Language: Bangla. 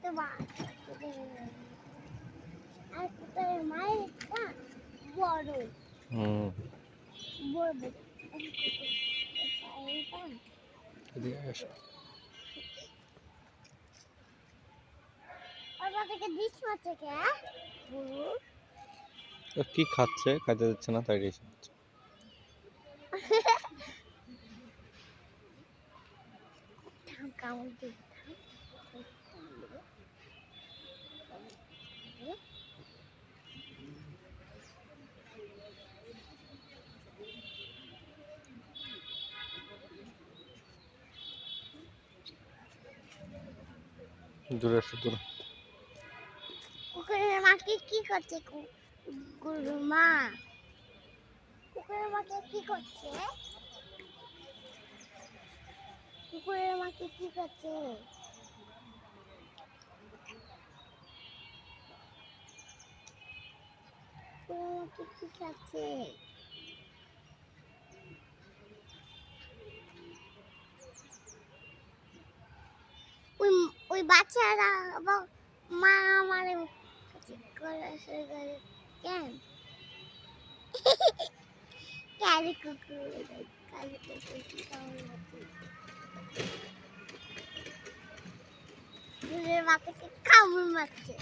তো আর কুকুরের মায়ের না বড় বড় কি খাচ্ছে? খাইতে দিচ্ছে না তাই রেখে দিচ্ছে। দূরে আসো, দূরে। কুকুরের মাকে কি করছে? গরুর মা কুকুরের মাকে কি করছে? কুকুরের মাকে কি করছে? কুকুরের মাকে কি খাচ্ছে? ওই বাচ্চারা মা আমার কেন কালি কুকুর কালি কুকুর কি কামড় মারছে।